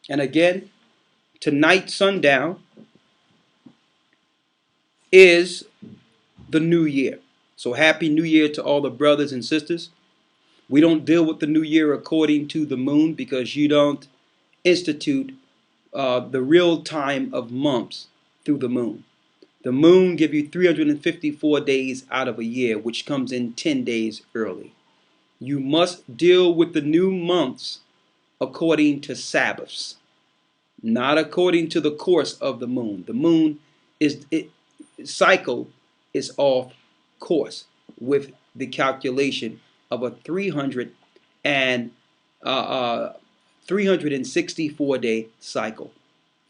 And again, tonight, sundown, is the new year. So happy new year to all the brothers and sisters. We don't deal with the new year according to the moon because you don't institute the real time of months through the moon. The moon gives you 354 days out of a year, which comes in 10 days early. You must deal with the new months according to Sabbaths, not according to the course of the moon. The moon is cycle is off course with the calculation of a 364 day cycle.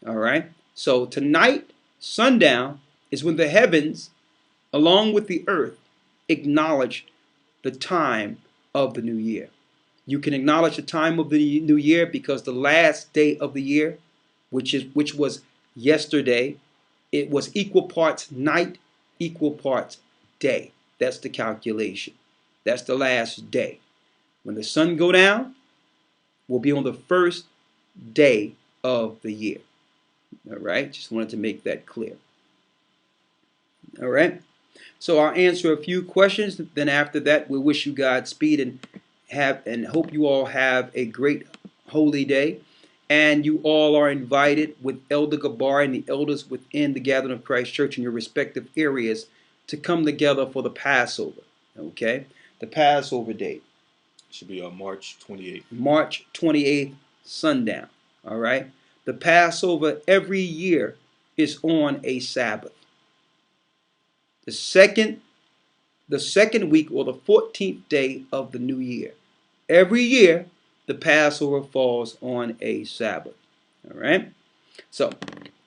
All right. So tonight, sundown is when the heavens, along with the earth, acknowledge the time of the new year. You can acknowledge the time of the new year because the last day of the year, which was yesterday, it was equal parts night, equal parts day. That's the calculation. That's the last day. When the sun go down, will be on the first day of the year. All right, just wanted to make that clear. All right, so I'll answer a few questions. Then after that, we wish you Godspeed and hope you all have a great holy day. And you all are invited with Elder Gabar and the elders within the Gathering of Christ Church in your respective areas to come together for the Passover. Okay, the Passover date should be on March 28th. March 28th, sundown. All right. The Passover every year is on a Sabbath. The second week or the 14th day of the new year. Every year, the Passover falls on a Sabbath. All right. So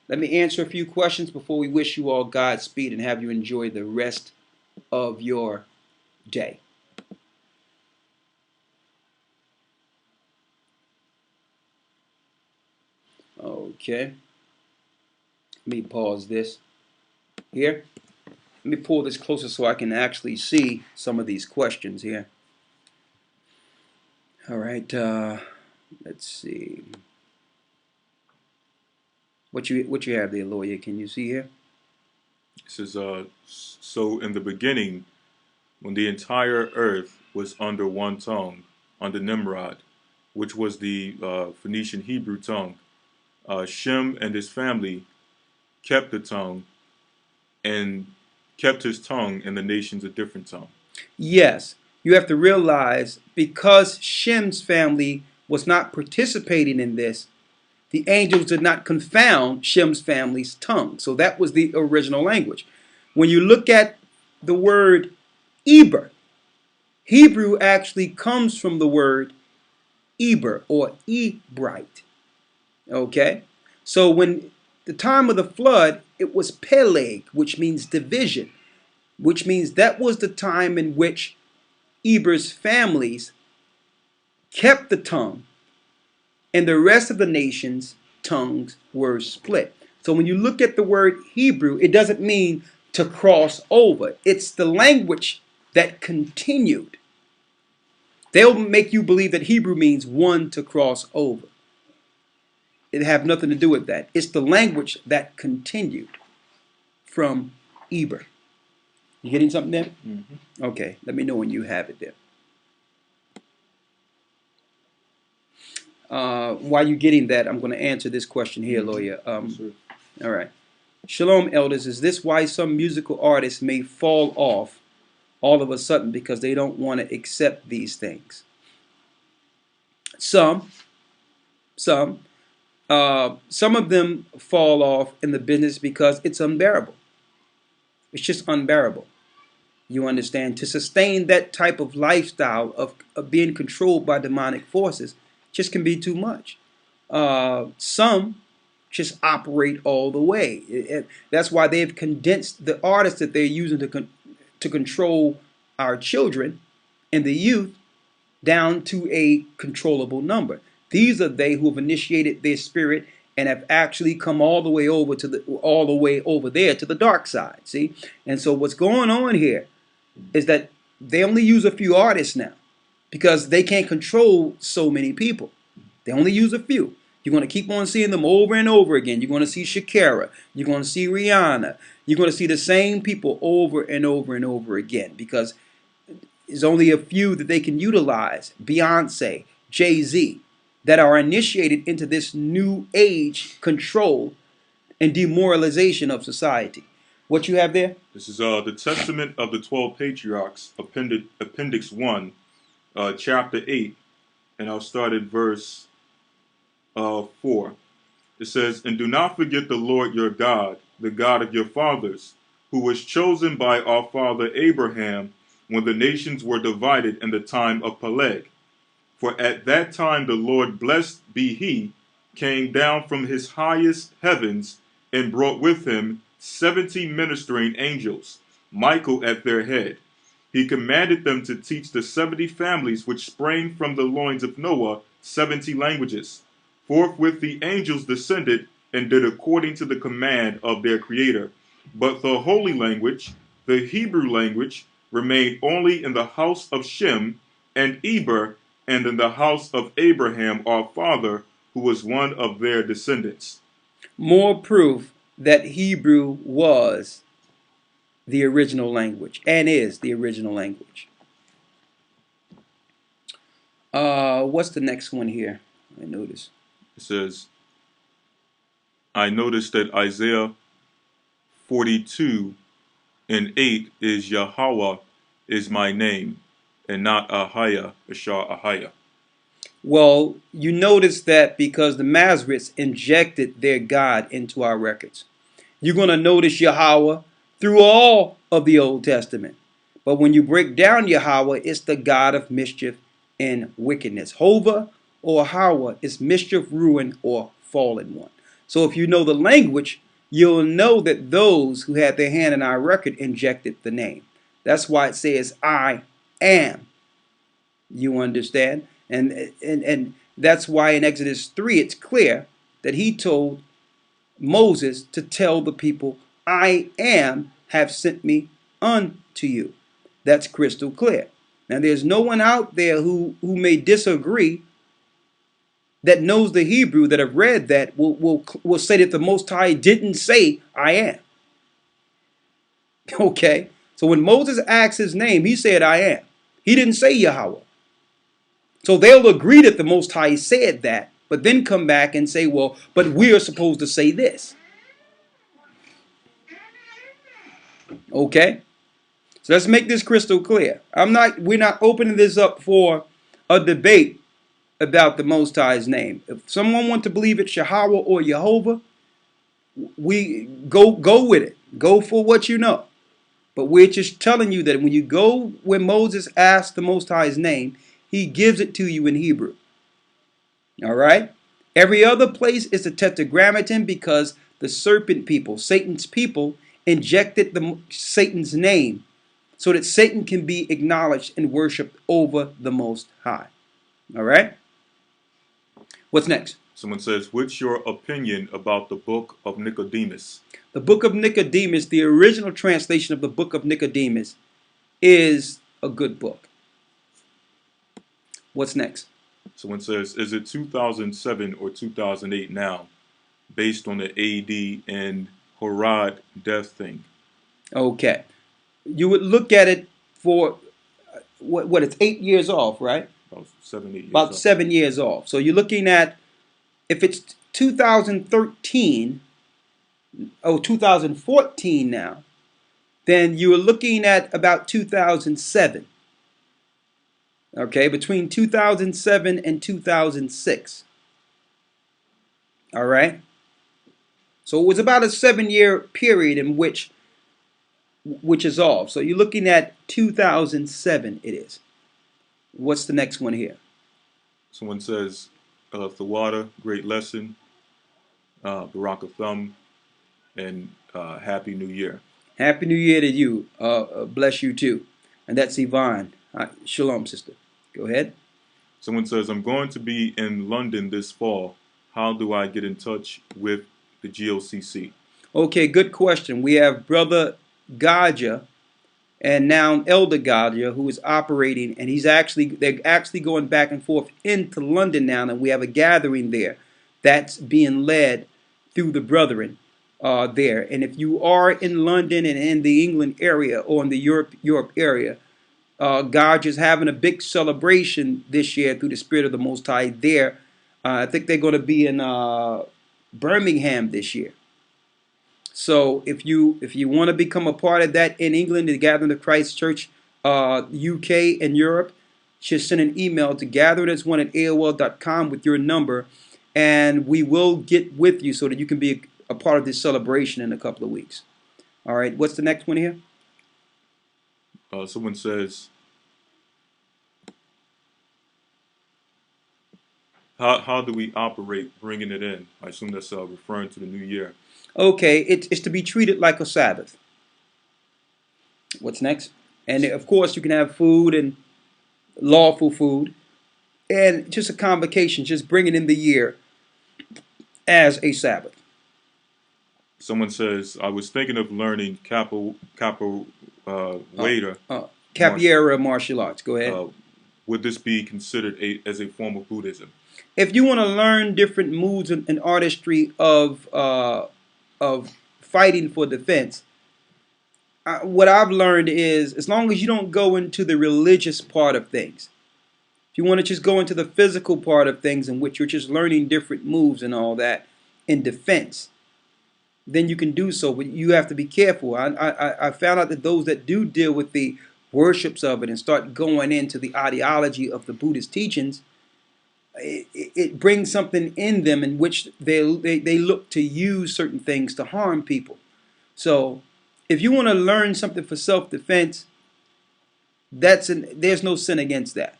let me answer a few questions before we wish you all Godspeed and have you enjoy the rest of your day. Okay. Let me pause this here. Let me pull this closer so I can actually see some of these questions here. All right. Let's see. What you have there, lawyer? Can you see here? It says, so in the beginning, when the entire earth was under one tongue, under Nimrod, which was the Phoenician Hebrew tongue, Shem and his family kept the tongue and kept his tongue and the nations a different tongue. Yes, you have to realize because Shem's family was not participating in this, the angels did not confound Shem's family's tongue. So that was the original language. When you look at the word Eber, Hebrew actually comes from the word Eber or Ebrite. Okay? So when the time of the flood, it was Peleg, which means division, which means that was the time in which Eber's families kept the tongue and the rest of the nation's tongues were split. So when you look at the word Hebrew, it doesn't mean to cross over. It's the language that continued. They'll make you believe that Hebrew means one to cross over. It have nothing to do with that. It's the language that continued from Eber. You getting something there? Mm-hmm. Okay, let me know when you have it there. While you're getting that, I'm going to answer this question here, lawyer. Sure. All right. Shalom, elders. Is this why some musical artists may fall off all of a sudden because they don't want to accept these things? Some of them fall off in the business because it's unbearable. It's just unbearable. You understand? To sustain that type of lifestyle of being controlled by demonic forces just can be too much. Some just operate all the way. That's why they've condensed the artists that they're using to control our children and the youth down to a controllable number. These are they who have initiated their spirit and have actually come all the way over there to the dark side. See, and so what's going on here is that they only use a few artists now because they can't control so many people. They only use a few. You're going to keep on seeing them over and over again. You're going to see Shakira. You're going to see Rihanna. You're going to see the same people over and over and over again because there's only a few that they can utilize. Beyonce, Jay-Z, that are initiated into this new age control and demoralization of society. What you have there? This is the Testament of the 12 Patriarchs, Appendix 1, Chapter 8, and I'll start at verse 4. It says, "And do not forget the Lord your God, the God of your fathers, who was chosen by our father Abraham when the nations were divided in the time of Peleg. For at that time the Lord, blessed be he, came down from his highest heavens and brought with him 70 ministering angels, Michael at their head. He commanded them to teach the 70 families which sprang from the loins of Noah 70 languages. Forthwith the angels descended and did according to the command of their Creator. But the holy language, the Hebrew language, remained only in the house of Shem and Eber, and in the house of Abraham our father, who was one of their descendants." More proof that Hebrew was the original language and is the original language. What's the next one here? I notice. It says, I noticed that Isaiah 42 and 8 is Yahweh is my name, and not Ahiah, Ashar Ahiah. Well, you notice that because the Masoretes injected their God into our records. You're going to notice Yahweh through all of the Old Testament. But when you break down Yahweh, it's the God of mischief and wickedness. Hova or Hawa is mischief, ruin, or fallen one. So if you know the language, you'll know that those who had their hand in our record injected the name. That's why it says, I am. You understand? And that's why in Exodus 3, it's clear that he told Moses to tell the people, I am have sent me unto you. That's crystal clear. Now, there's no one out there who may disagree that knows the Hebrew that have read that will say that the Most High didn't say, I am. Okay? So when Moses asked his name, he said, I am. He didn't say Yahweh. So they'll agree that the Most High said that, but then come back and say, well, but we are supposed to say this. Okay? So let's make this crystal clear. We're not opening this up for a debate about the Most High's name. If someone wants to believe it's Yahweh or Jehovah, we go with it. Go for what you know. But we're just telling you that when you go when Moses asked the Most High's name, he gives it to you in Hebrew. All right? Every other place is the Tetragrammaton because the serpent people, Satan's people, injected Satan's name so that Satan can be acknowledged and worshipped over the Most High. All right? What's next? Someone says, what's your opinion about the book of Nicodemus? The book of Nicodemus, the original translation of the book of Nicodemus, is a good book. What's next? Someone says, is it 2007 or 2008 now, based on the AD and Horad death thing? Okay. You would look at it for, what it's 8 years off, right? About 7, 8 years About off. 7 years off. So you're looking at, if it's 2013, 2014 now, then you're looking at about 2007. Okay, between 2007 and 2006. All right. So it was about a 7-year period in which is off. So you're looking at 2007 it is. What's the next one here? Someone says, Thawada, great lesson, Baraka Thumb, and Happy New Year. Happy New Year to you. Bless you too. And that's Yvonne. Shalom, sister. Go ahead. Someone says, I'm going to be in London this fall. How do I get in touch with the GOCC? Okay, good question. We have Brother Gaja and now Elder Gaja who is operating, and they're actually going back and forth into London now, and we have a gathering there that's being led through the brethren there. And if you are in London and in the England area or in the Europe area, God is having a big celebration this year through the Spirit of the Most High there. I think they're going to be in Birmingham this year. So if you want to become a part of that in England, the Gathering of Christ Church, UK and Europe, just send an email to gatheringas1@aol.com with your number, and we will get with you so that you can be a part of this celebration in a couple of weeks. All right, what's the next one here? Someone says, how do we operate bringing it in? I assume that's referring to the new year. Okay, it's to be treated like a Sabbath. What's next? And of course, you can have food and lawful food, and just a convocation, just bringing in the year as a Sabbath. Someone says, I was thinking of learning capoeira. Capoeira martial arts. Go ahead. Would this be considered as a form of Buddhism? If you want to learn different moods and artistry of fighting for defense, what I've learned is as long as you don't go into the religious part of things, if you want to just go into the physical part of things in which you're just learning different moves and all that in defense, then you can do so. But you have to be careful. I found out that those that do deal with the worships of it and start going into the ideology of the Buddhist teachings, it brings something in them in which they look to use certain things to harm people. So if you want to learn something for self-defense, there's no sin against that.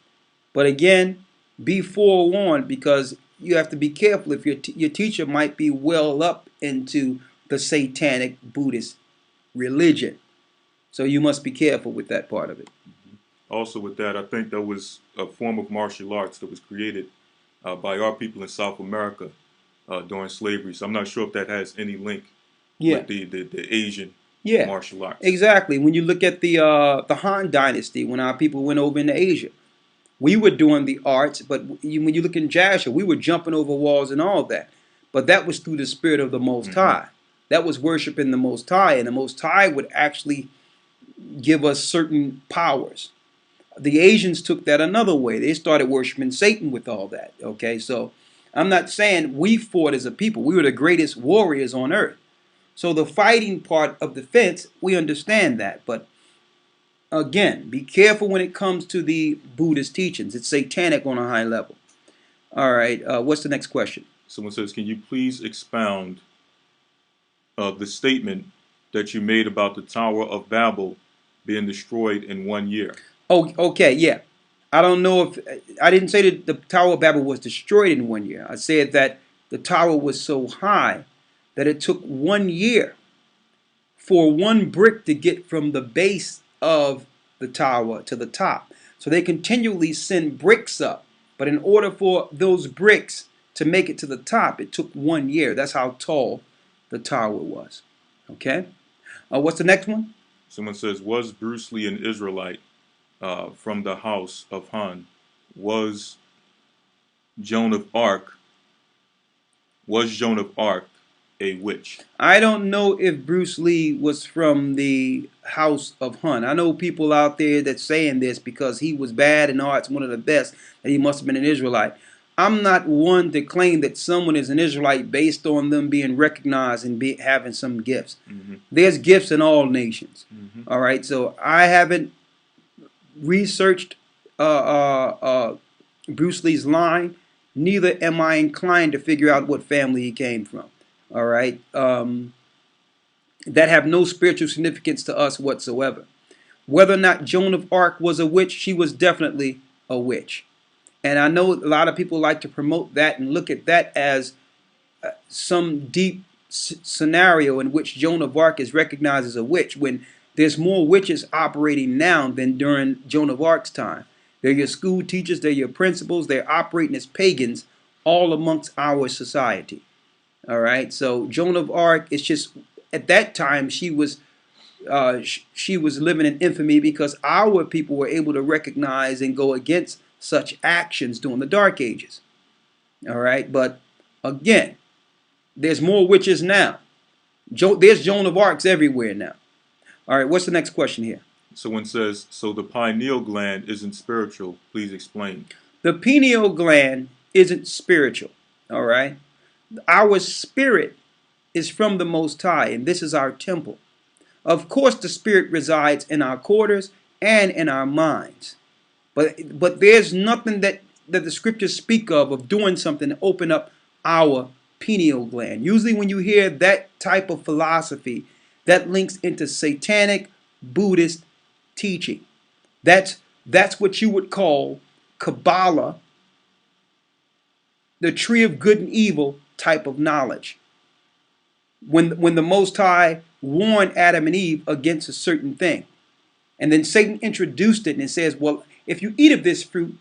But again, be forewarned, because you have to be careful if your teacher might be well up into the satanic Buddhist religion. So you must be careful with that part of it. Also with that, I think there was a form of martial arts that was created by our people in South America during slavery. So I'm not sure if that has any link with the Asian martial arts. Exactly. When you look at the Han Dynasty, when our people went over into Asia, we were doing the arts, but when you look in Joshua, we were jumping over walls and all that. But that was through the Spirit of the Most High. That was worshiping the Most High, and the Most High would actually give us certain powers. The Asians took that another way. They started worshiping Satan with all that. Okay, so I'm not saying we fought as a people. We were the greatest warriors on earth. So the fighting part of defense, we understand that. But again, be careful when it comes to the Buddhist teachings. It's satanic on a high level. All right, what's the next question? Someone says, can you please expound the statement that you made about the Tower of Babel being destroyed in 1 year? Oh, okay, yeah. I don't know if I didn't say that the Tower of Babel was destroyed in 1 year. I said that the tower was so high that it took 1 year for one brick to get from the base of the tower to the top. So they continually send bricks up, but in order for those bricks to make it to the top, it took 1 year. That's how tall the tower was. Okay? What's the next one? Someone says, was Bruce Lee an Israelite from the house of Han? Was Joan of Arc a witch? I don't know if Bruce Lee was from the house of Han. I know people out there that's saying this because he was bad in arts, one of the best, that he must have been an Israelite. I'm not one to claim that someone is an Israelite based on them being recognized and having some gifts. There's gifts in all nations. All right, so I haven't researched Bruce Lee's line. Neither am I inclined to figure out what family he came from. All right, that have no spiritual significance to us whatsoever. Whether or not Joan of Arc was a witch, she was definitely a witch. And I know a lot of people like to promote that and look at that as some deep scenario in which Joan of Arc is recognized as a witch, when there's more witches operating now than during Joan of Arc's time. They're your school teachers, they're your principals, they're operating as pagans all amongst our society. All right, so Joan of Arc is just, at that time, she was living in infamy because our people were able to recognize and go against such actions during the Dark Ages. All right, but Again, there's more witches now. There's Joan of Arcs everywhere now. All right, what's the next question here? Someone says, so the pineal gland isn't spiritual. Please explain. The pineal gland isn't spiritual. All right, our spirit is from the Most High, and this is our temple. Of course, the spirit resides in our quarters and in our minds. But there's nothing that the scriptures speak of doing something to open up our pineal gland. Usually when you hear that type of philosophy, that links into satanic Buddhist teaching. That's what you would call Kabbalah, the tree of good and evil type of knowledge. When the Most High warned Adam and Eve against a certain thing, and then Satan introduced it and it says, well, if you eat of this fruit,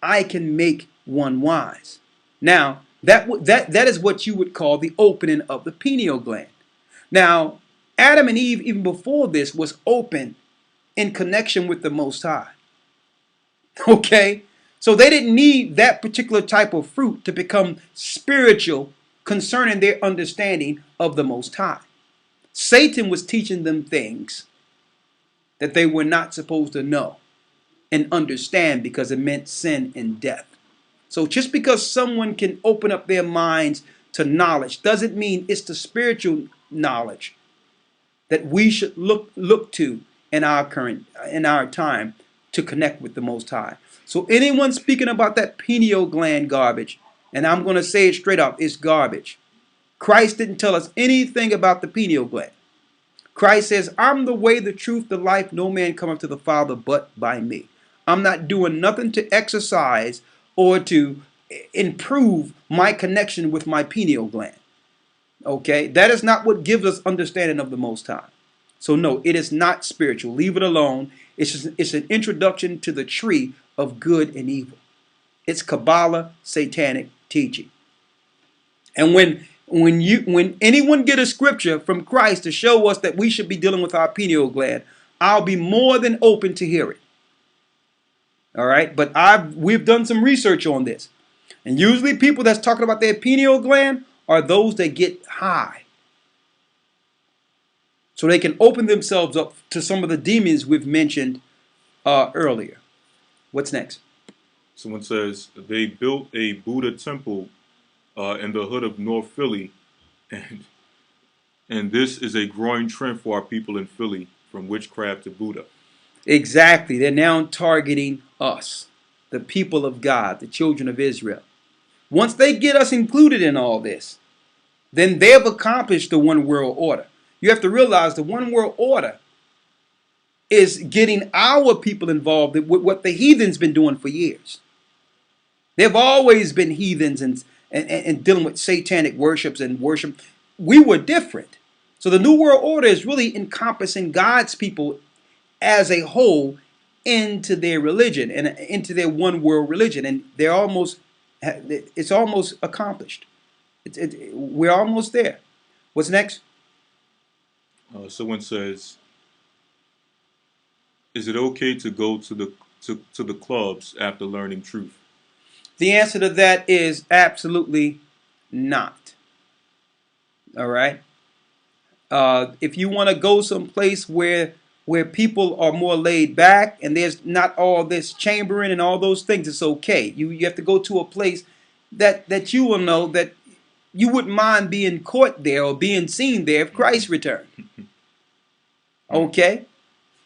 I can make one wise. Now, that is what you would call the opening of the pineal gland. Now, Adam and Eve, even before this, was open in connection with the Most High. Okay? So they didn't need that particular type of fruit to become spiritual concerning their understanding of the Most High. Satan was teaching them things that they were not supposed to know and understand because it meant sin and death. So just because someone can open up their minds to knowledge doesn't mean it's the spiritual knowledge that we should look to in our time to connect with the Most High. So anyone speaking about that pineal gland garbage, and I'm going to say it straight up, it's garbage. Christ didn't tell us anything about the pineal gland. Christ says, I'm the way, the truth, the life. No man cometh to the Father but by me. I'm not doing nothing to exercise or to improve my connection with my pineal gland. Okay? That is not what gives us understanding of the Most High. So no, it is not spiritual. Leave it alone. It's an introduction to the tree of good and evil. It's Kabbalah, satanic teaching. And when anyone get a scripture from Christ to show us that we should be dealing with our pineal gland, I'll be more than open to hear it. All right, but we've done some research on this, and usually people that's talking about their pineal gland are those that get high, so they can open themselves up to some of the demons we've mentioned earlier. What's next? Someone says they built a Buddha temple in the hood of North Philly, and this is a growing trend for our people in Philly, from witchcraft to Buddha. Exactly. They're now targeting us, the people of God, the children of Israel. Once they get us included in all this, then they've accomplished the one world order. You have to realize the one world order is getting our people involved with what the heathens been doing for years. They've always been heathens and dealing with satanic worships and worship. We were different. So the New World Order is really encompassing God's people as a whole into their religion and into their one world religion. And it's almost accomplished. We're almost there. What's next? Someone says, is it okay to go to the clubs after learning truth? The answer to that is absolutely not. All right. If you want to go someplace where people are more laid back and there's not all this chambering and all those things, it's okay. You have to go to a place that you will know that you wouldn't mind being caught there or being seen there if Christ returned. Okay?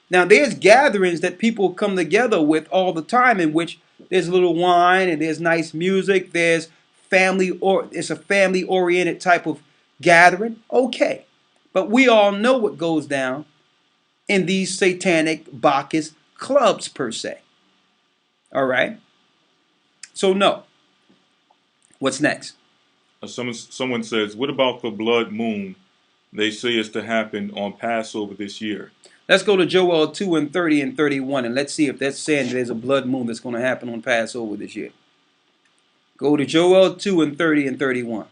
Now, there's gatherings that people come together with all the time in which there's a little wine and there's nice music. There's it's a family-oriented type of gathering. Okay. But we all know what goes down in these satanic Bacchus clubs, per se. All right? So, no. What's next? Someone says, what about the blood moon? They say it's to happen on Passover this year. Let's go to Joel 2 and 30 and 31, and let's see if that's saying there's a blood moon that's going to happen on Passover this year. Go to Joel 2 and 30 and 31.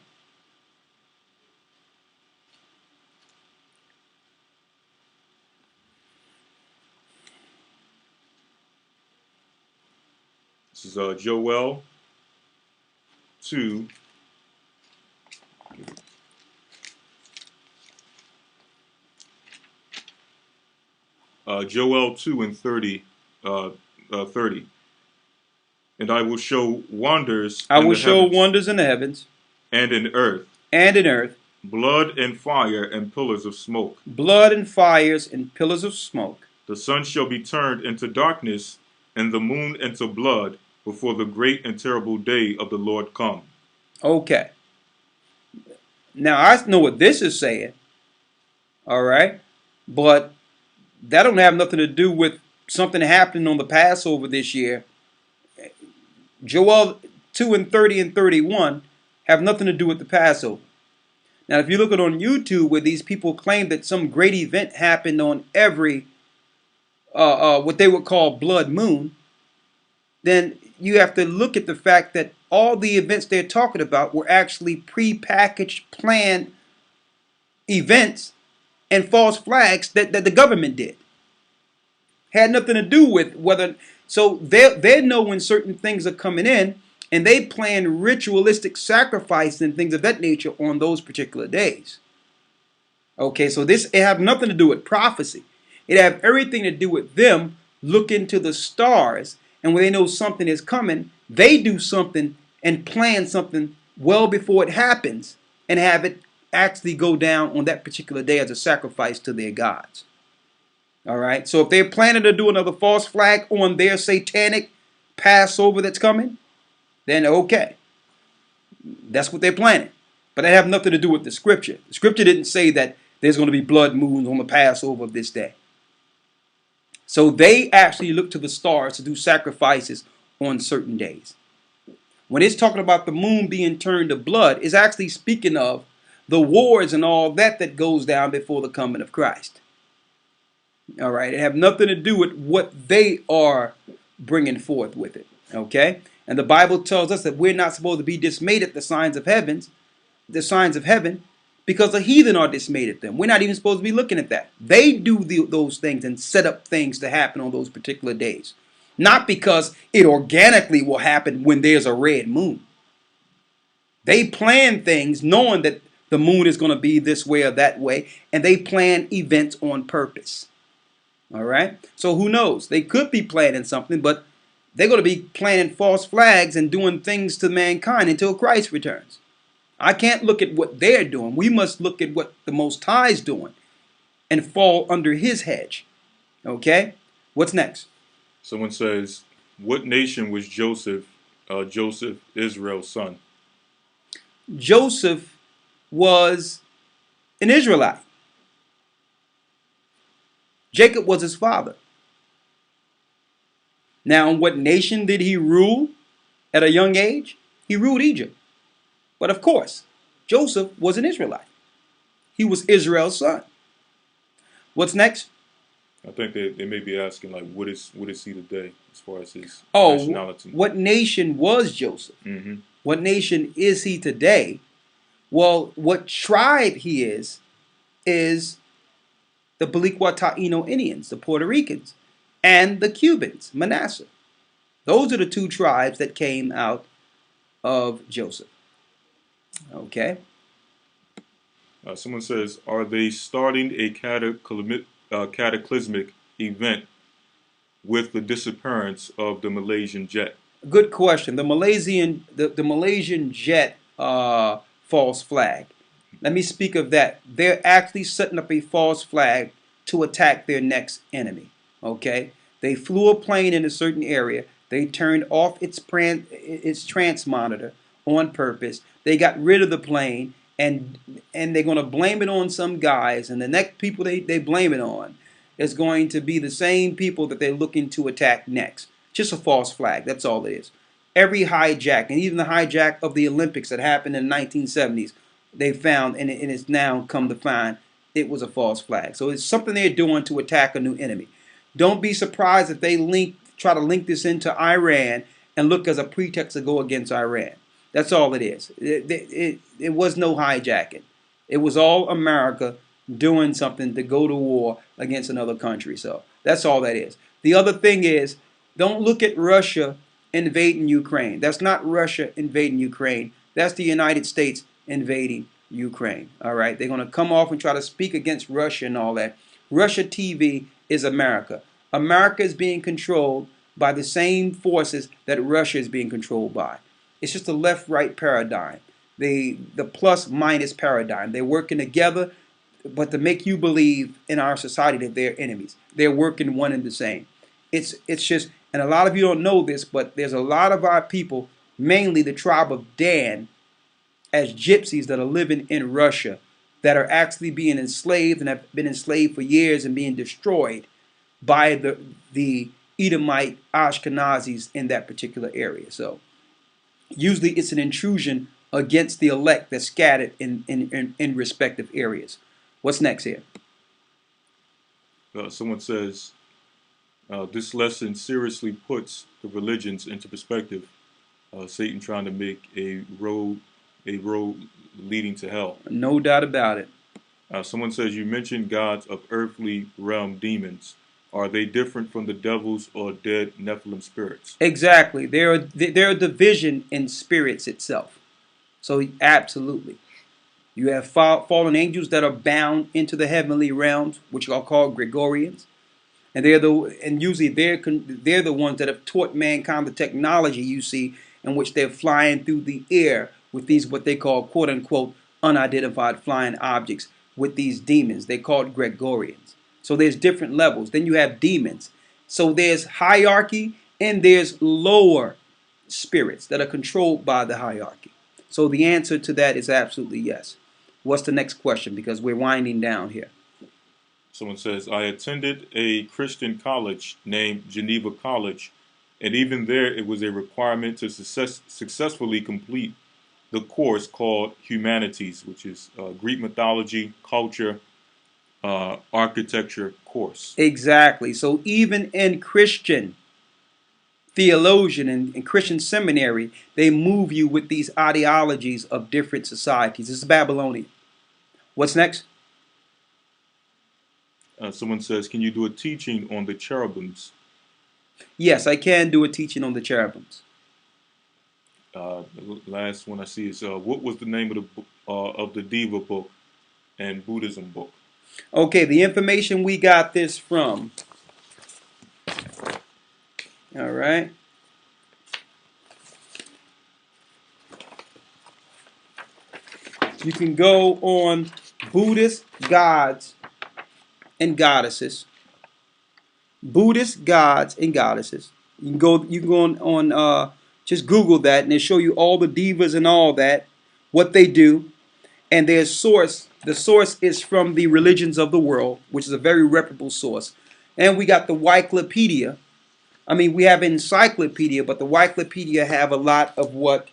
This is Joel 2 Joel 2 and 30, 30. And I will show wonders I in will the show heavens wonders in the heavens and in earth, and in earth, blood and fire and pillars of smoke. blood and fires and pillars of smoke. The sun shall be turned into darkness, and the moon into blood, before the great and terrible day of the Lord come. Okay. Now I know what this is saying. All right. But that don't have nothing to do with something happening on the Passover this year. Joel 2 and 30 and 31 have nothing to do with the Passover. Now, if you look at on YouTube where these people claim that some great event happened on every what they would call blood moon, then you have to look at the fact that all the events they're talking about were actually pre-packaged, planned events and false flags that the government did. Had nothing to do with whether. So they know when certain things are coming in, and they plan ritualistic sacrifice and things of that nature on those particular days. Okay, so it have nothing to do with prophecy. It have everything to do with them looking to the stars, and when they know something is coming, they do something and plan something well before it happens, and have it actually go down on that particular day as a sacrifice to their gods. All right, so if they're planning to do another false flag on their satanic Passover that's coming, then okay, that's what they're planning. But that have nothing to do with the scripture. The scripture didn't say that there's going to be blood moons on the Passover of this day. So they actually look to the stars to do sacrifices on certain days. When it's talking about the moon being turned to blood, it's actually speaking of the wars and all that goes down before the coming of Christ. All right, it have nothing to do with what they are bringing forth with it. Okay, and the Bible tells us that we're not supposed to be dismayed at the signs of heaven, because the heathen are dismayed at them. We're not even supposed to be looking at that. They do those things and set up things to happen on those particular days, not because it organically will happen when there's a red moon. They plan things knowing that the moon is going to be this way or that way, and they plan events on purpose. All right, so who knows? They could be planning something, but they're going to be planting false flags and doing things to mankind until Christ returns. I can't look at what they're doing. We must look at what the Most High is doing and fall under his hedge. Okay, what's next? Someone says, what nation was Joseph, Israel's son? Joseph was an Israelite. Jacob was his father. Now, what nation did he rule at a young age? He ruled Egypt. But of course, Joseph was an Israelite. He was Israel's son. What's next? I think they may be asking, like, what is he today as far as his Oh, nationality? what nation was Joseph? Mm-hmm. What nation is he today? Well, what tribe he is the Baliqua Taino Indians, the Puerto Ricans, and the Cubans, Manasseh. Those are the two tribes that came out of Joseph. Okay. Someone says, are they starting a cataclysmic event with the disappearance of the Malaysian jet? Good question. The Malaysian jet false flag. Let me speak of that. They're actually setting up a false flag to attack their next enemy. Okay? They flew a plane in a certain area. They turned off its transmonitor on purpose. They got rid of the plane, and they're going to blame it on some guys. And the next people they blame it on is going to be the same people that they're looking to attack next. Just a false flag. That's all it is. Every hijack, and even the hijack of the Olympics that happened in the 1970s, they found, and it's now come to find, it was a false flag. So it's something they're doing to attack a new enemy. Don't be surprised if they try to link this into Iran and look as a pretext to go against Iran. That's all it is. It was no hijacking. It was all America doing something to go to war against another country. So that's all that is. The other thing is, don't look at Russia invading Ukraine. That's not Russia invading Ukraine. That's the United States invading Ukraine. All right, they're going to come off and try to speak against Russia and all that. Russia TV is America. America is being controlled by the same forces that Russia is being controlled by. It's just a left-right paradigm, the plus-minus paradigm. They're working together, but to make you believe in our society that they're enemies. They're working one and the same. It's just, and a lot of you don't know this, but there's a lot of our people, mainly the tribe of Dan, as gypsies that are living in Russia, that are actually being enslaved and have been enslaved for years and being destroyed by the Edomite Ashkenazis in that particular area. So usually it's an intrusion against the elect that's scattered in respective areas. What's next here? Someone says, this lesson seriously puts the religions into perspective. Satan trying to make a road leading to hell. No doubt about it. Someone says, you mentioned gods of earthly realm demons. Are they different from the devils or dead Nephilim spirits? Exactly. They're a division in spirits itself. So absolutely. You have fallen angels that are bound into the heavenly realms, which are called Gregorians. And usually they're the ones that have taught mankind the technology, you see, in which they're flying through the air with these what they call quote unquote unidentified flying objects with these demons. They're called Gregorians. So there's different levels. Then you have demons. So there's hierarchy and there's lower spirits that are controlled by the hierarchy. So the answer to that is absolutely yes. What's the next question? Because we're winding down here. Someone says, I attended a Christian college named Geneva College, and even there it was a requirement to successfully complete the course called Humanities, which is Greek mythology, culture, architecture course. Exactly. So even in Christian theologian and Christian seminary, they move you with these ideologies of different societies. This is Babylonian. What's next? Someone says, can you do a teaching on the cherubims? Yes, I can do a teaching on the cherubims. The last one I see is, what was the name of the Diva book and Buddhism book? Okay, the information we got this from. All right. You can go on Buddhist gods and goddesses. Buddhist gods and goddesses. You can go on just Google that and it'll show you all the divas and all that, what they do, and their source. The source is from the Religions of the World, which is a very reputable source. And we got the Wikipedia. I mean, we have encyclopedia, but the Wikipedia have a lot of what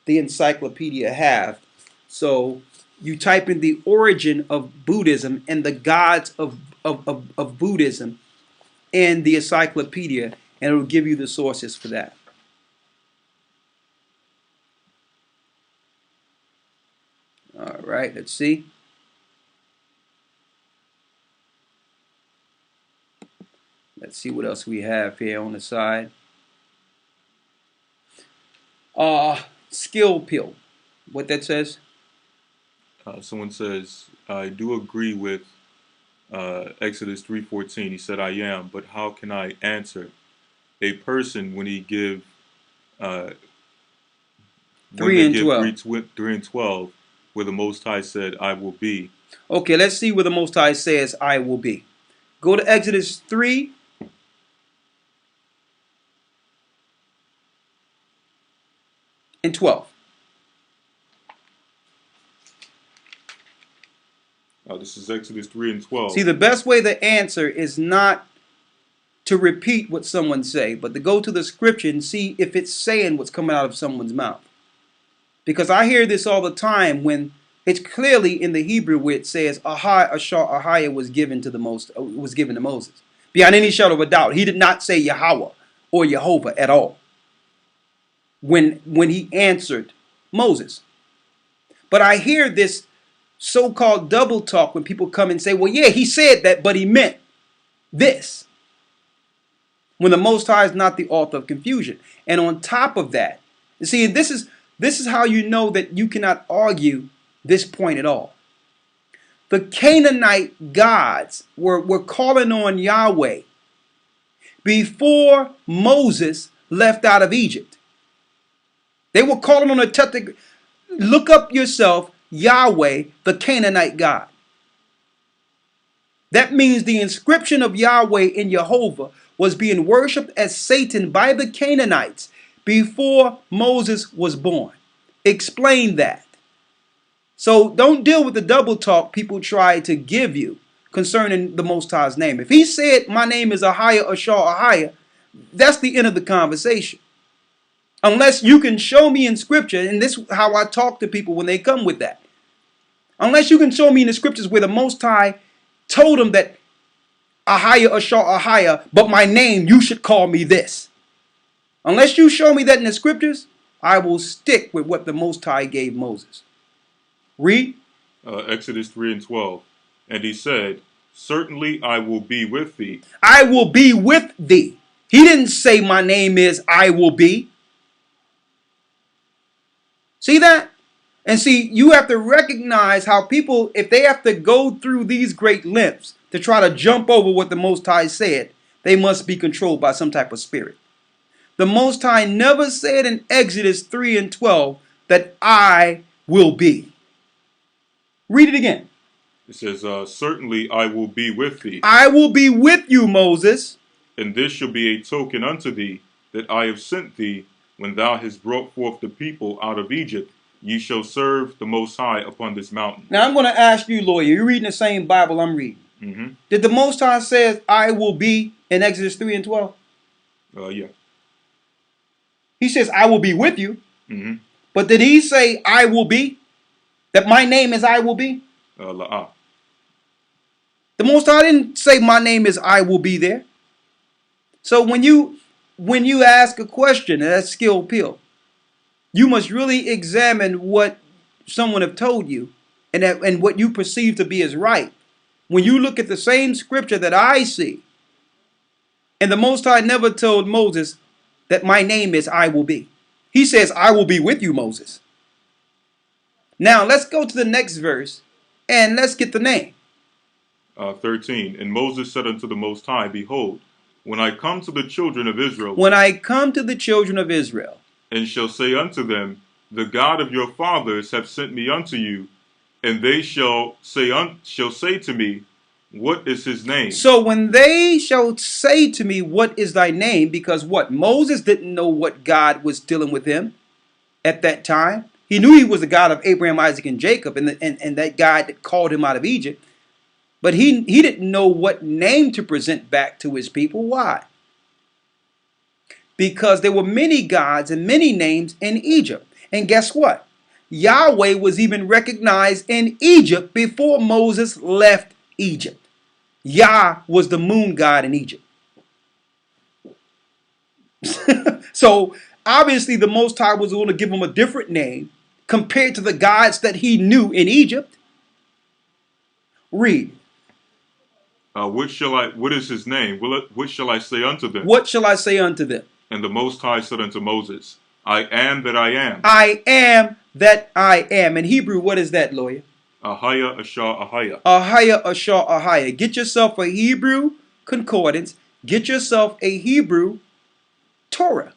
the encyclopedia have. So you type in the origin of Buddhism and the gods of Buddhism in the encyclopedia, and it will give you the sources for that. All right, let's see. Let's see what else we have here on the side. Skill pill. What that says? Someone says, I do agree with Exodus 3:14. He said, I am, but how can I answer a person when he give 3 and 12. 3 and 12, where the Most High said, I will be. Okay, let's see where the Most High says, I will be. Go to Exodus 3. And 12. This is Exodus 3 and 12. See, the best way to answer is not to repeat what someone say, but to go to the scripture and see if it's saying what's coming out of someone's mouth. Because I hear this all the time when it's clearly in the Hebrew where it says Ahia was given to Moses. Beyond any shadow of a doubt, he did not say Yahweh or Jehovah at all when he answered Moses. But I hear this so-called double talk when people come and say, well, yeah, he said that, but he meant this. When the Most High is not the author of confusion. And on top of that, you see, this is how you know that you cannot argue this point at all. the Canaanite gods were calling on Yahweh before Moses left out of Egypt. They were calling on a look up yourself, Yahweh, the Canaanite God. That means the inscription of Yahweh in Jehovah was being worshipped as Satan by the Canaanites before Moses was born. Explain that. So don't deal with the double talk people try to give you concerning the Most High's name. If he said, my name is Ahiah, Ashar, Ahiah, that's the end of the conversation. Unless you can show me in scripture, and this is how I talk to people when they come with that. Unless you can show me in the scriptures where the Most High told him that Ahiah, Ashar, Ahiah, but my name, you should call me this. Unless you show me that in the scriptures, I will stick with what the Most High gave Moses. Read. Exodus 3:12. And he said, certainly I will be with thee. I will be with thee. He didn't say my name is I will be. See that? And see, you have to recognize how people, if they have to go through these great lengths to try to jump over what the Most High said, they must be controlled by some type of spirit. The Most High never said in Exodus 3:12 that I will be. Read it again. It says, certainly I will be with thee. I will be with you, Moses. And this shall be a token unto thee that I have sent thee. When thou hast brought forth the people out of Egypt, ye shall serve the Most High upon this mountain. Now I'm going to ask you, lawyer, you're reading the same Bible I'm reading. Mm-hmm. Did the Most High say I will be in Exodus 3:12? Yeah. He says I will be with you. Mm-hmm. But did he say I will be? That my name is I will be? La'ah. The Most High didn't say my name is I will be there. So when you ask a question, and that's skill pill, you must really examine what someone have told you and what you perceive to be as right. When you look at the same scripture that I see, and the Most High never told Moses that my name is I will be. He says, I will be with you, Moses. Now let's go to the next verse and let's get the name. 13. And Moses said unto the Most High, behold, when I come to the children of Israel, and shall say unto them, the God of your fathers have sent me unto you, and they shall say to me, what is his name? So when they shall say to me, what is thy name? Because what? Moses didn't know what God was dealing with him at that time. He knew he was the God of Abraham, Isaac, and Jacob, and that God that called him out of Egypt. But he didn't know what name to present back to his people. Why? Because there were many gods and many names in Egypt. And guess what? Yahweh was even recognized in Egypt before Moses left Egypt. Yah was the moon god in Egypt. So obviously the Most High was going to give him a different name compared to the gods that he knew in Egypt. Read. What is his name? What shall I say unto them? What shall I say unto them? And the Most High said unto Moses, I am that I am. I am that I am. In Hebrew, what is that, lawyer? Ahiah, Ashar, Ahiah. Ahiah, Ashar, Ahiah. Get yourself a Hebrew concordance. Get yourself a Hebrew Torah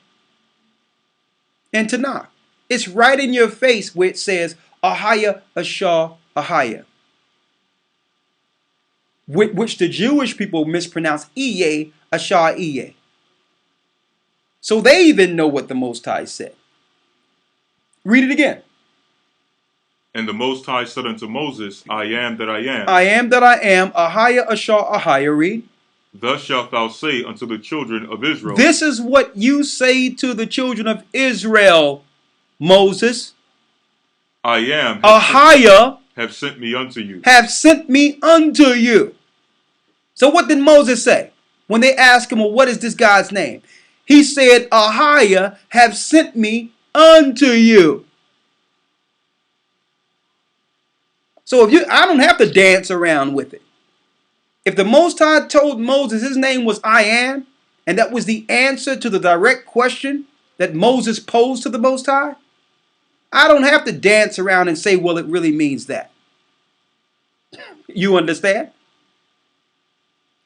and Tanakh. It's right in your face where it says Ahiah, Ashar, Ahiah, which the Jewish people mispronounce Iye, Ashar, Iye. So they even know what the Most High said. Read it again. And the Most High said unto Moses, I am that I am. I am that I am. Ahiah, Ashar, Ahiah. Read. Thus shalt thou say unto the children of Israel. This is what you say to the children of Israel, Moses. I am. Ahiah have sent me unto you. Have sent me unto you. So what did Moses say when they asked him, well, what is this God's name? He said, Ahiah have sent me unto you. So I don't have to dance around with it. If the Most High told Moses his name was I am, and that was the answer to the direct question that Moses posed to the Most High, I don't have to dance around and say, well, it really means that. You understand?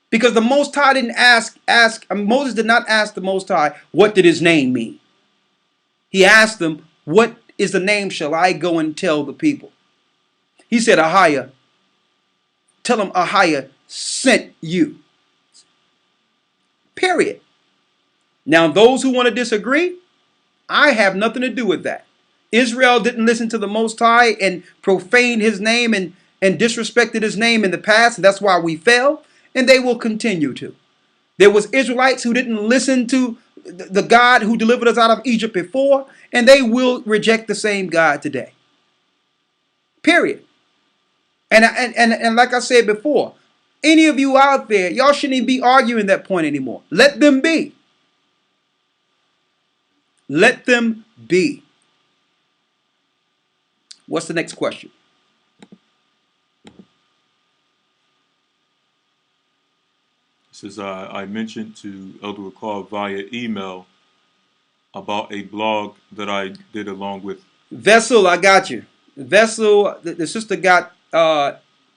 Because the Most High didn't Moses did not ask the Most High, what did his name mean? He asked them, what is the name shall I go and tell the people? He said, Ahiah, tell them Ahiah sent you. Period. Now, those who want to disagree, I have nothing to do with that. Israel didn't listen to the Most High and profaned his name and disrespected his name in the past, and that's why we fell, and they will continue to. There was Israelites who didn't listen to the God who delivered us out of Egypt before, and they will reject the same God today. Period. And like I said before, any of you out there, y'all shouldn't even be arguing that point anymore. Let them be. Let them be. What's the next question? Says I mentioned to Elder Ricard via email about a blog that I did along with Vessel, I got you. Vessel, the sister got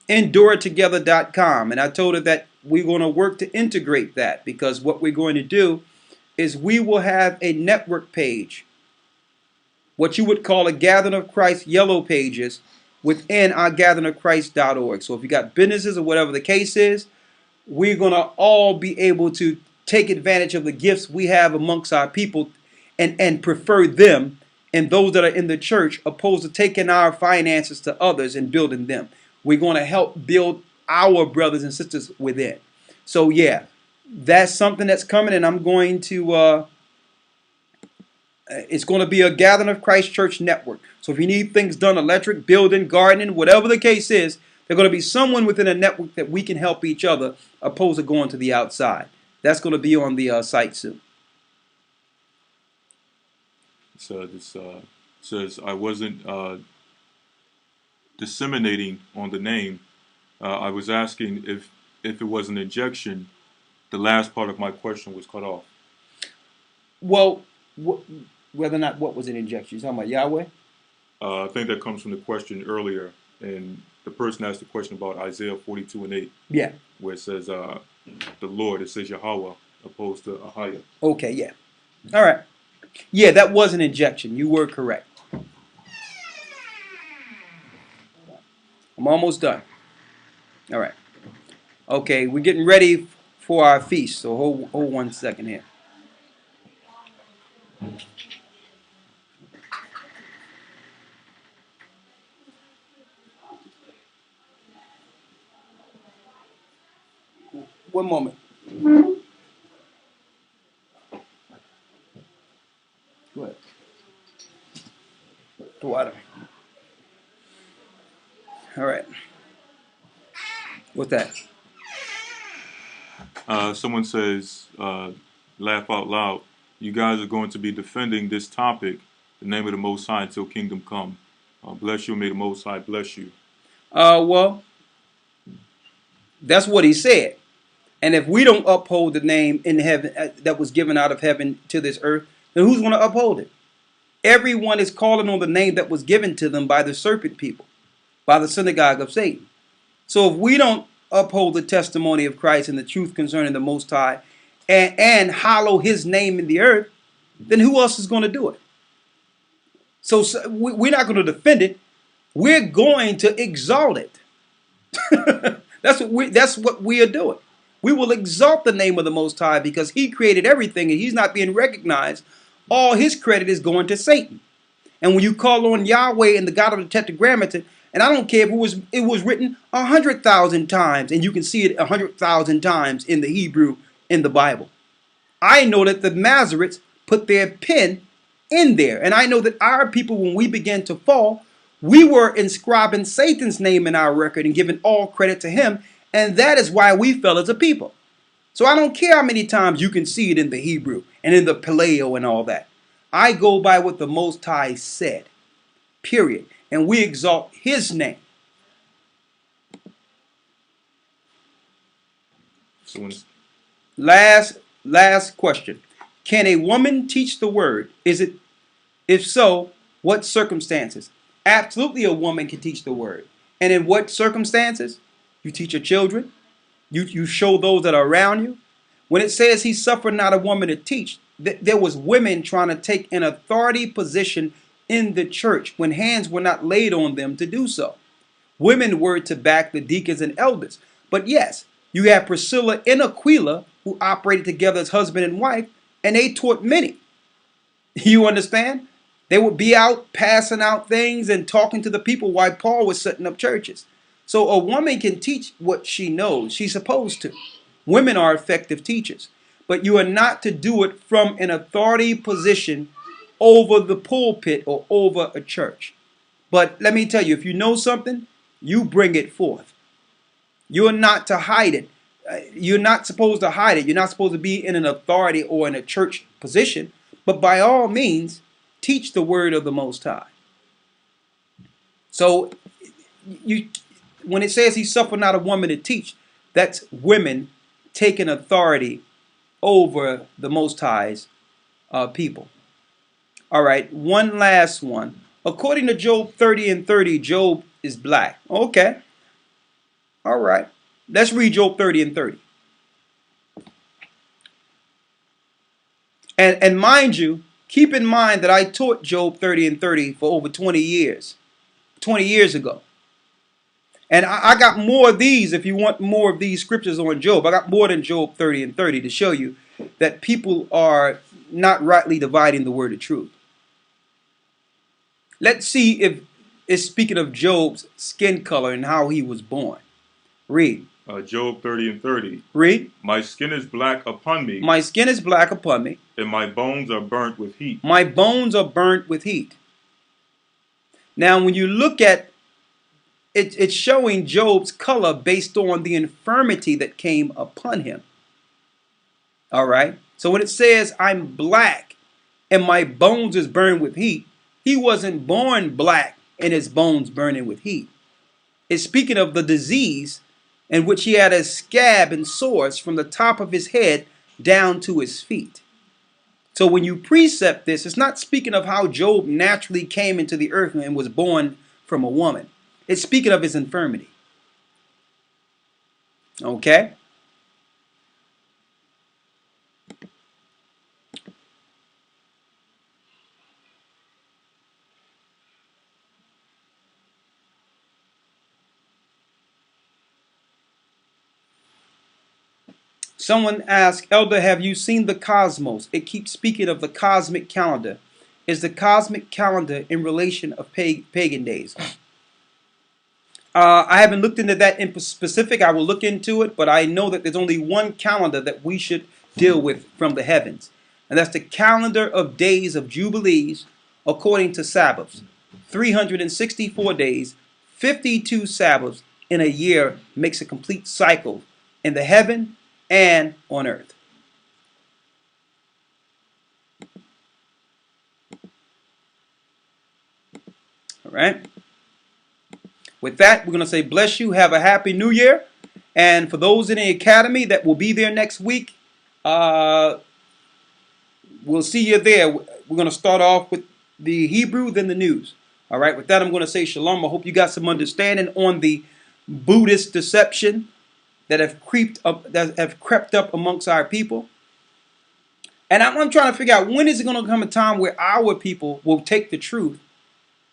enduretogether.com, and I told her that we're going to work to integrate that, because what we're going to do is we will have a network page, what you would call a Gathering of Christ yellow pages within our gatheringofchrist.org. So if you got businesses or whatever the case is, we're going to all be able to take advantage of the gifts we have amongst our people and prefer them and those that are in the church, opposed to taking our finances to others and building them. We're going to help build our brothers and sisters within. So yeah, that's something that's coming, and I'm going to it's going to be a Gathering of Christ Church network. So if you need things done, electric, building, gardening, whatever the case is, there's going to be someone within a network that we can help each other, opposed to going to the outside. That's going to be on the site soon. So this says I wasn't disseminating on the name. I was asking if it was an injection. The last part of my question was cut off. Well, whether or not what was an injection? You're talking about Yahweh? I think that comes from the question earlier, and the person asked the question about Isaiah 42:8. Yeah. Where it says the Lord, it says Yahweh opposed to Ahiah. Okay, yeah. All right. Yeah, that was an injection. You were correct. I'm almost done. All right. Okay, we're getting ready for our feast, so hold 1 second here. One moment. Go ahead. The water. All right. What's that? Someone says, laugh out loud, you guys are going to be defending this topic, the name of the Most High, until kingdom come. Bless you, may the Most High bless you. Well, that's what he said. And if we don't uphold the name in heaven that was given out of heaven to this earth, then who's going to uphold it? Everyone is calling on the name that was given to them by the serpent people, by the synagogue of Satan. So if we don't uphold the testimony of Christ and the truth concerning the Most High and hallow his name in the earth, then who else is going to do it? So we're not going to defend it. We're going to exalt it. That's what we are doing. We will exalt the name of the Most High because he created everything and he's not being recognized. All his credit is going to Satan. And when you call on Yahweh and the God of the Tetragrammaton, and I don't care if it was written 100,000 times, and you can see it 100,000 times in the Hebrew in the Bible. I know that the Masoretes put their pen in there. And I know that our people, when we began to fall, we were inscribing Satan's name in our record and giving all credit to him. And that is why we fell as a people. So I don't care how many times you can see it in the Hebrew and in the Paleo and all that. I go by what the Most High said. Period. And we exalt his name. Last question. Can a woman teach the word? If so, what circumstances? Absolutely, a woman can teach the word. And in what circumstances? You teach your children. You show those that are around you. When it says he suffered not a woman to teach, there was women trying to take an authority position in the church when hands were not laid on them to do so. Women were to back the deacons and elders. But yes, you have Priscilla and Aquila who operated together as husband and wife, and they taught many. You understand? They would be out passing out things and talking to the people while Paul was setting up churches. So a woman can teach what she knows. She's supposed to. Women are effective teachers. But you are not to do it from an authority position over the pulpit or over a church. But let me tell you, if you know something, you bring it forth. You're not to hide it. You're not supposed to hide it. You're not supposed to be in an authority or in a church position. But by all means, teach the word of the Most High. So when it says he suffered not a woman to teach, that's women taking authority over the Most High's people. All right, one last one. According to Job 30 and 30, Job is black. Okay. All right. Let's read Job 30 and 30. And mind you, keep in mind that I taught Job 30 and 30 for over 20 years. 20 years ago. And I got more of these if you want more of these scriptures on Job. I got more than Job 30 and 30 to show you that people are not rightly dividing the word of truth. Let's see if it's speaking of Job's skin color and how he was born. Read. Job 30 and 30. Read. My skin is black upon me. My skin is black upon me. And my bones are burnt with heat. My bones are burnt with heat. Now, when you look at it, it's showing Job's color based on the infirmity that came upon him. All right. So when it says I'm black and my bones is burned with heat, he wasn't born black and his bones burning with heat. It's speaking of the disease in which he had a scab and sores from the top of his head down to his feet. So when you precept this, it's not speaking of how Job naturally came into the earth and was born from a woman. It's speaking of his infirmity. Okay? Someone asked, Elder, have you seen the cosmos? It keeps speaking of the cosmic calendar. Is the cosmic calendar in relation of pagan days? I haven't looked into that in specific. I will look into it, but I know that there's only one calendar that we should deal with from the heavens. And that's the calendar of days of jubilees according to Sabbaths. 364 days, 52 Sabbaths in a year makes a complete cycle in the heaven and on earth. All right. With that, we're going to say bless you. Have a happy new year. And for those in the academy that will be there next week, we'll see you there. We're going to start off with the Hebrew, then the news. All right. With that, I'm going to say shalom. I hope you got some understanding on the Buddhist deception that have crept up amongst our people. And I'm trying to figure out, when is it going to come a time where our people will take the truth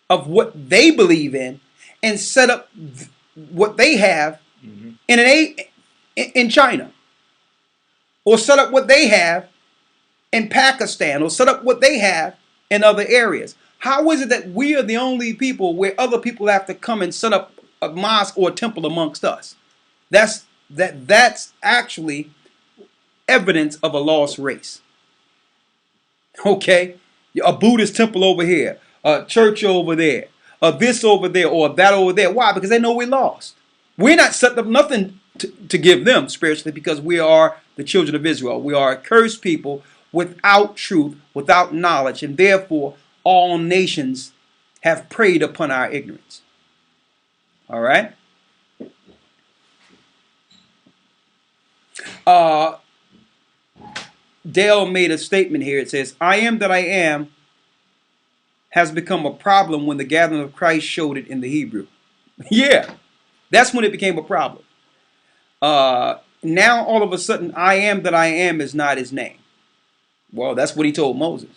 of what they believe in and set up what they have in China, or set up what they have in Pakistan, or set up what they have in other areas? How is it that we are the only people where other people have to come and set up a mosque or a temple amongst us? That's actually evidence of a lost race. Okay? A Buddhist temple over here, a church over there, this over there, or that over there. Why? Because they know we're lost. We're not setting up nothing to give them spiritually, because we are the children of Israel. We are a cursed people without truth, without knowledge, and therefore all nations have preyed upon our ignorance. All right? Dale made a statement here. It says, I am that I am has become a problem when the gathering of Christ showed it in the Hebrew. Yeah, that's when it became a problem. Now all of a sudden, I am that I am is not his name. Well, that's what he told Moses.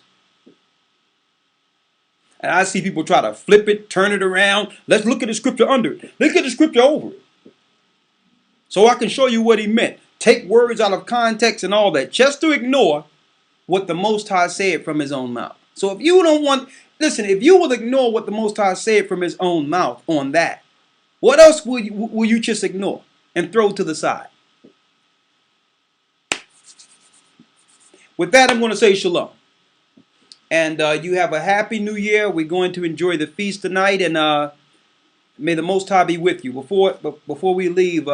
And I see people try to flip it, turn it around. Let's look at the scripture under it. Look at the scripture over it. So I can show you what he meant. Take words out of context and all that, just to ignore what the Most High said from his own mouth. So if you don't want, listen, if you will ignore what the Most High said from his own mouth on that, what else will you just ignore and throw to the side? With that, I'm going to say shalom. And you have a happy new year. We're going to enjoy the feast tonight, and may the Most High be with you. Before we leave,